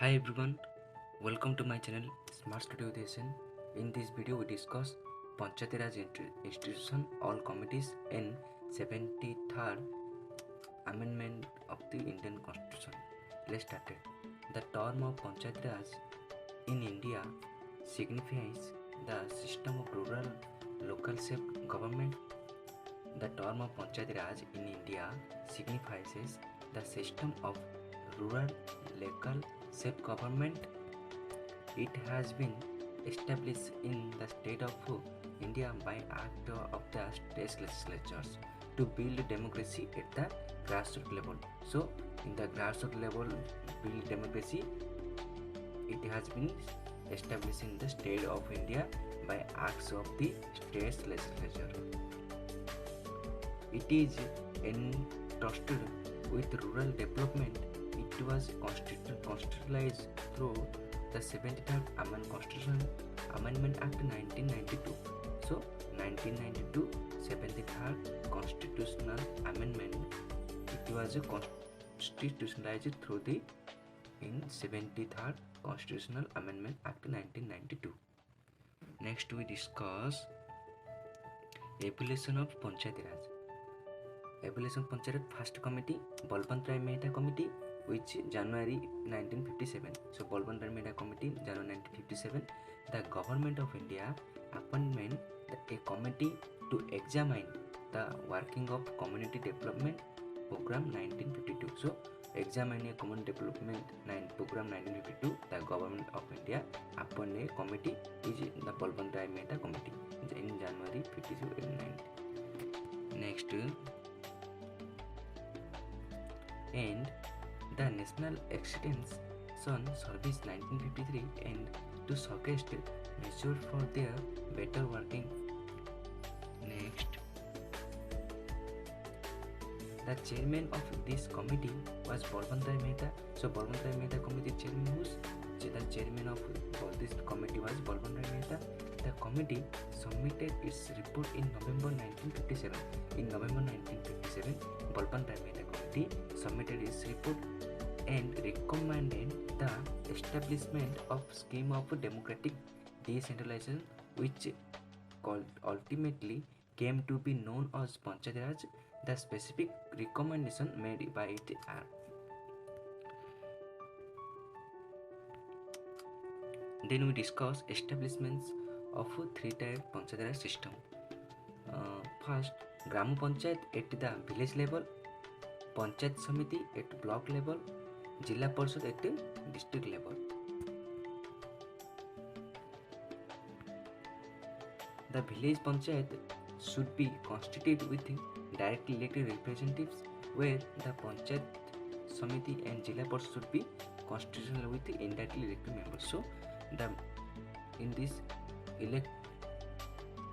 Hi everyone, welcome to my channel Smart Studio Edition. In this video we discuss Panchayati Raj institution all committees in 73rd amendment of the Indian Constitution. Let's start it. The term of Panchayati Raj in India signifies the system of rural local self-government. The term of Panchayati Raj in India signifies the system of rural local self-government. It has been established in the state of India by act of the state legislatures to build democracy at the grassroots level. So, in the grassroots level, build democracy. It has been established in the state of India by acts of the state legislature. It is entrusted with rural development. It was constitutionalized through the 73rd Amendment Act 1992. So 1992 73rd Constitutional Amendment, it was constitutionalized through the 73rd Constitutional Amendment Act 1992. Next we discuss evolution of Panchayati Raj. Evolution of Panchayati first committee, Balwant Rai Mehta committee, which January 1957. So Balwant Rai Mehta committee, January 1957. The government of India appointment a committee to examine the working of community development program 1952. So examine a community development program 1952. The government of India appointed a committee, which is the Balwant Rai Mehta committee in January 52. Next, and the National Extension Service 1953 and to suggest measures for their better working. Next, the chairman of this committee was Balwant Rai Mehta. So Balwant Rai Mehta committee chairman was the chairman of this committee was Balwant Rai Mehta. The committee submitted its report in November 1957. In November 1957, Balwant Rai Mehta committee submitted its report and recommended the establishment of scheme of democratic decentralization, which ultimately came to be known as Panchayati Raj. The specific recommendation made by it are: then we discuss establishments of three-tier Panchayati Raj system. First, Gram Panchayat at the village level, Panchayat Samiti at block level, Jilla Parishad at district level. The village Panchayat should be constituted with directly elected representatives, where the Panchayat Samiti and Jilla Parishad should be constituted with indirectly elected members. So, in this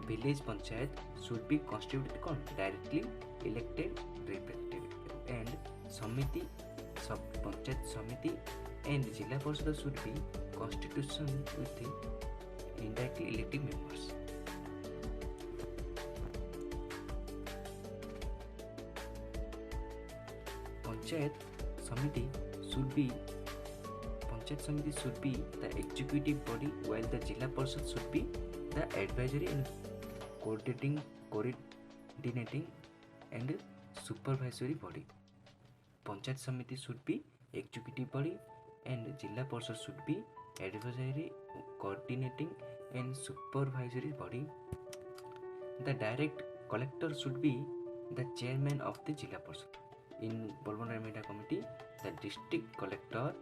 village Panchayat should be constituted directly elected representative, and Samiti, Panchayat Samiti and Jilla Parishad should be constitution with indirectly elected members. Panchayat Samiti should be the executive body, while the Jilla Parishad should be the advisory and coordinating and supervisory body. Panchayat Samiti should be executive body and Jilla Parishad should be advisory, coordinating and supervisory body. The direct collector should be the chairman of the Jilla Parishad. In Balwant Rai Mehta committee, the district collector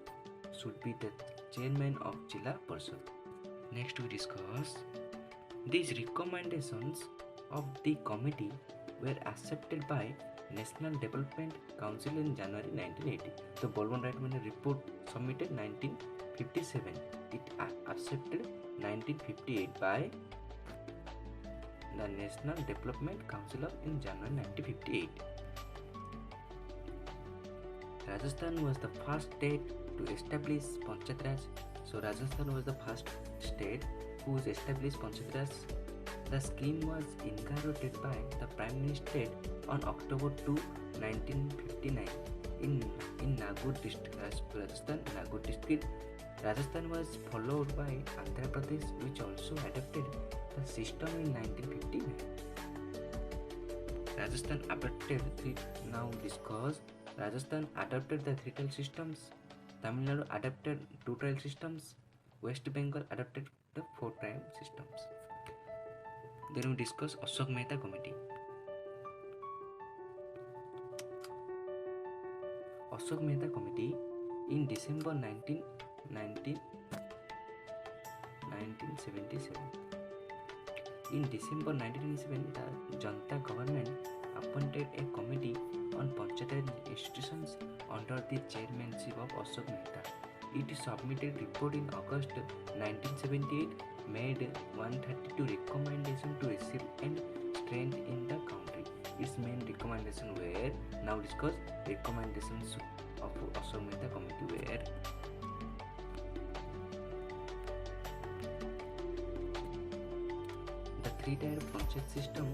should be the chairman of Jilla Parishad. Next we discuss these recommendations of the committee were accepted by National Development Council in January 1980. The Balwant Rai Mehta report submitted 1957. It accepted 1958 by the National Development Council in January 1958. Rajasthan was the first state to establish Panchayati Raj. So Rajasthan was the first state who established Panchayati Raj. The scheme was inaugurated by the Prime Minister on October 2, 1959 in Nagaur district, Rajasthan, Nagaur district, Rajasthan was followed by Andhra Pradesh, which also adopted the system in 1959. Rajasthan adopted Rajasthan adopted the three-tile systems. Tamil Nadu adopted two-tile systems. West Bengal adopted the four-tile systems. Then we discuss Ashok Mehta Committee. Ashok Mehta Committee in December 1977. In December 1997, the Janta government appointed a committee on Panchayati institutions under the chairmanship of Ashok Mehta. It submitted report in August 1978, made 132 recommendations to receive and strengthen the country. Its main recommendations were, now discuss recommendations of Ashok Mehta committee were: the three-tier Panchayat system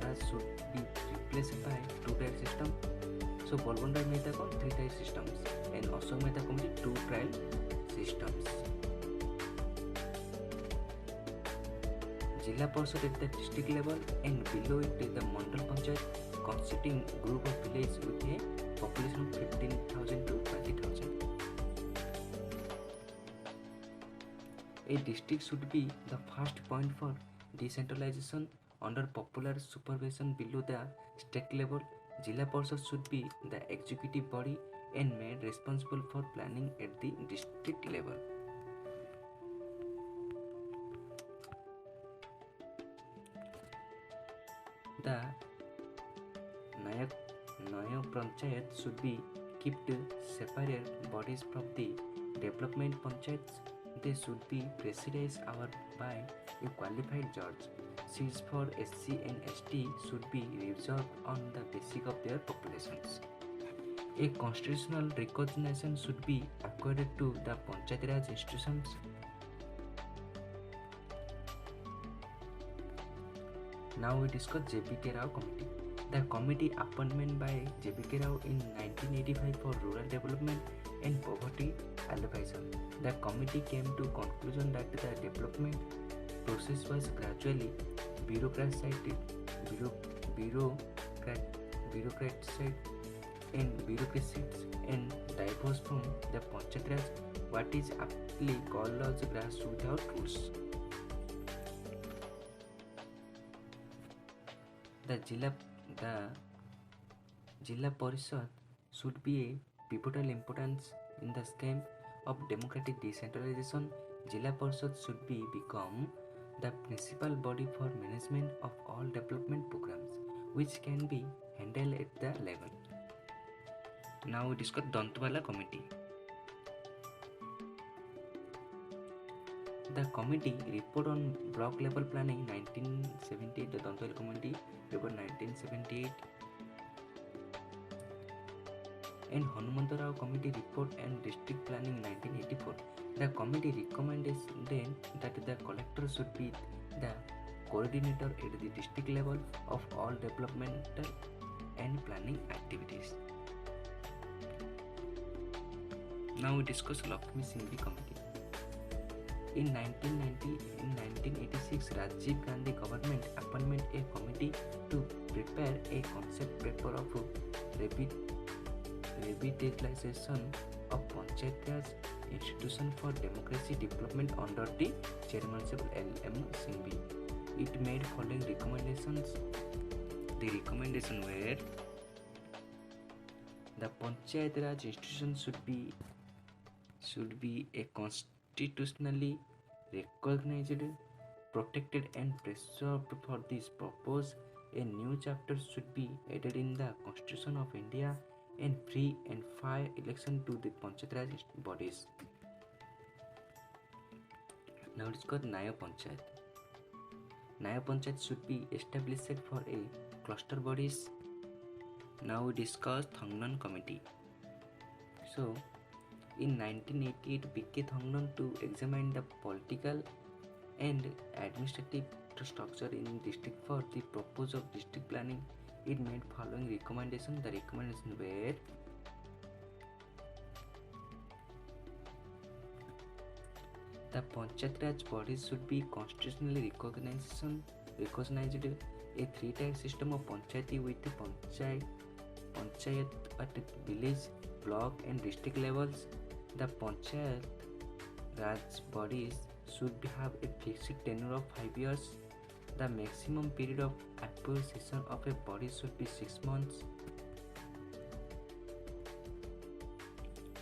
that should be replaced by two-tier system. So Balwant Mehta called three-tier systems and Ashok Mehta committee two-tier systems. Jilla Parishad at the district level and below it the Mandal Panchayat, constituting group of villages with a population of 15,000 to 20,000. A district should be the first point for decentralization under popular supervision below the state level. Jilla Parishad should be the executive body and made responsible for planning at the district level. The Naya Panchayat should be kept separate bodies from the development panchayats. They should be presided over by a qualified judge. Seats for SC and ST should be reserved on the basis of their populations. A constitutional recognition should be accorded to the Panchayati Raj institutions. Now we discuss J.B.K. Rao Committee. The committee appointment by J.B.K. Rao in 1985 for rural development and poverty alleviation. The committee came to conclusion that the development process was gradually bureaucratized and diverse from the Panchayat Raj, what is aptly called as grass without roots. The Jilla Parishad should be a pivotal importance in the scheme of democratic decentralization. Jilla Parishad should become the principal body for management of all development programs, which can be handled at the level. Now we discuss Dantwala Committee. The committee report on block level planning 1978, the Dantwala Committee report 1978, and Hanumanta Rao Committee report and district planning 1984. The committee recommended that the collector should be the coordinator at the district level of all developmental and planning activities. Now we discuss Lakshmi Singhvi Committee. In 1986, Rajiv Gandhi government appointed a committee to prepare a concept paper of revitalization of Panchayat Raj institution for democracy development under the chairmanship of L.M. Singhvi. It made following recommendations. The recommendation were: the Panchayat Raj institution should be a constitutionally recognized, protected and preserved. For this purpose, a new chapter should be added in the Constitution of India and free and fair election to the Panchayat Raj bodies. Now it's called Naya Panchayat. Naya Panchayat should be established for a cluster bodies. Now we discuss Thangnan Committee. So, in 1988, B.K. Thangnan to examine the political and administrative structure in district for the purpose of district planning. It made following recommendations. The recommendations were: The Panchayati Raj bodies should be constitutionally recognized a three-tier system of Panchayati with the Panchayat at village, block and district levels. The Panchayati Raj bodies should have a fixed tenure of 5 years. The maximum period of acquisition of a body should be 6 months.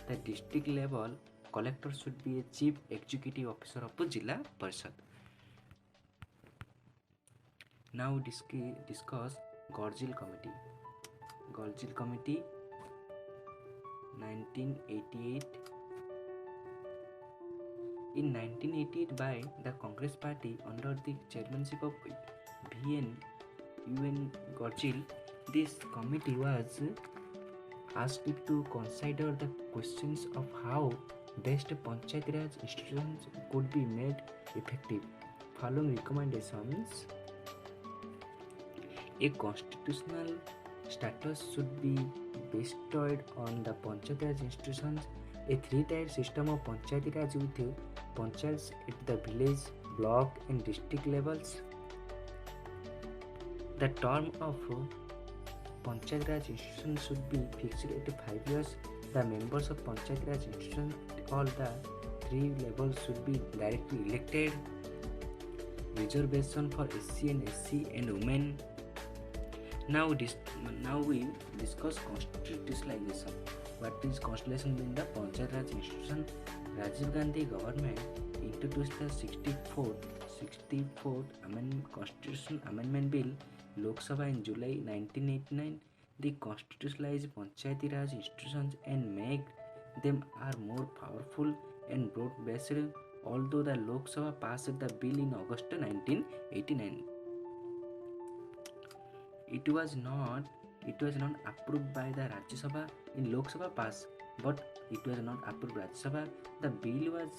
The district level collector should be a chief executive officer of the Jilla Parishad. Now discuss Gorgil Committee. Gorgil Committee 1988. In 1988 by the Congress Party under the chairmanship of V.N. Gorgil, this committee was asked to consider the questions of how best Panchayati Raj institutions could be made effective. Following recommendations: a constitutional status should be bestowed on the Panchayati Raj institutions. A three-tier system of Panchayati Raj with panchayats at the village, block and district levels. The term of Panchayati Raj institution should be fixed at 5 years. The members of Panchayati Raj institution at all the three levels should be directly elected. Reservation for SC and SC and women. Now we discuss constitutionalization. What is constitution in the Panchayati Raj institution? Rajiv Gandhi government introduced the 64th Constitution Amendment Bill, Lok Sabha in July 1989. They constitutionalized Panchayati Raj institutions and make them are more powerful and broad-based. Although the Lok Sabha passed the bill in August 1989, it was not approved by the Rajya Sabha. In Lok Sabha passed, but it was not approved by Rajya Sabha. The bill was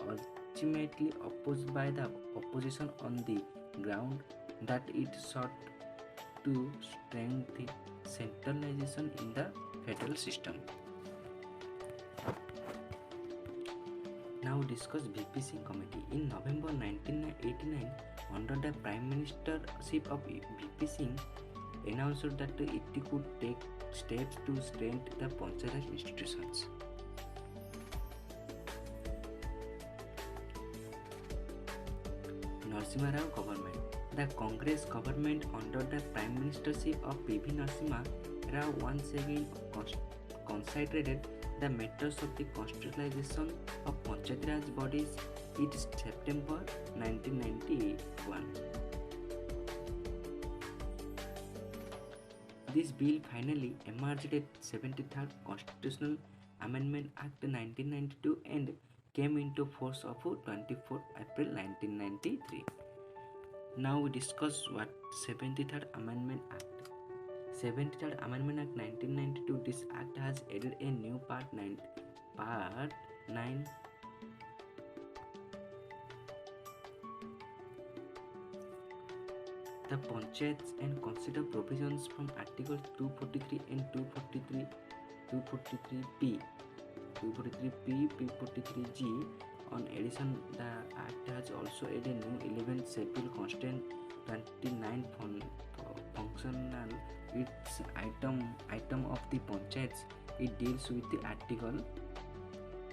ultimately opposed by the opposition on the ground that it sought to strengthen centralization in the federal system. Now discuss VPC committee. In November 1989, under the Prime Ministership of VP Singh, announced that it could take steps to strengthen the Panchayati Raj institutions. Narasimha Rao government. The Congress government under the Prime Ministership of P.V. Narasimha Rao once again considered the matters of the constitutionalization of Panchayati Raj bodies in September 1991. This bill finally emerged at 73rd Constitutional Amendment Act 1992 and came into force of 24 April 1993. Now we discuss what 73rd Amendment Act. 73rd Amendment Act 1992. This act has added a new Part 9. The Panchayats and consider provisions from Articles 243 and 243, 243p, 243p, P43g. On addition, the Act has also added a new 11th Schedule Constant 29 functional its item of the Panchayats. It deals with the Article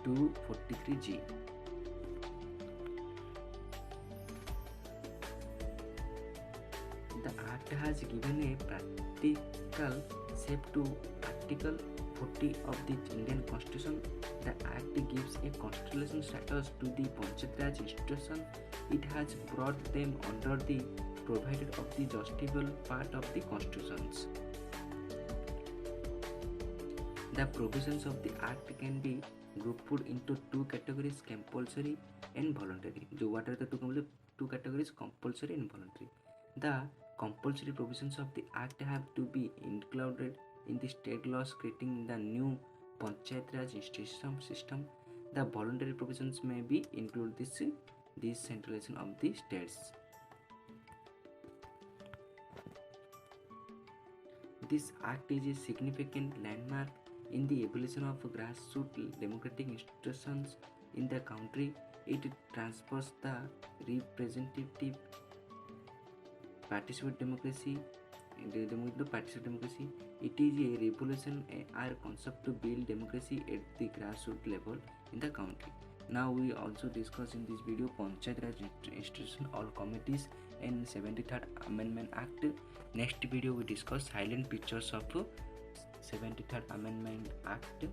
243g. The Act has given a practical shape to Article 40 of the Indian Constitution. The Act gives a constitutional status to the Panchayati Raj institution. It has brought them under the provided of the justiciable part of the constitutions. The provisions of the Act can be grouped into two categories: compulsory and voluntary. What are the two categories? Compulsory and voluntary. The compulsory provisions of the Act have to be included in the state laws creating the new Panchayati Raj system. The voluntary provisions may be include this centralization of the states. This act is a significant landmark in the evolution of grassroots democratic institutions in the country. It transfers the representative participatory democracy. The participatory democracy, it is a revolution, our concept to build democracy at the grassroots level in the country. Now we also discuss in this video Panchayati Raj institution, all committees and 73rd Amendment Act. Next video we discuss silent pictures of 73rd Amendment Act.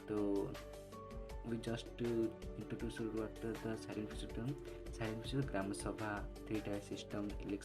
So we just introduce what the silent picture term. Silent picture, Gram Sabha, 3-tier system, election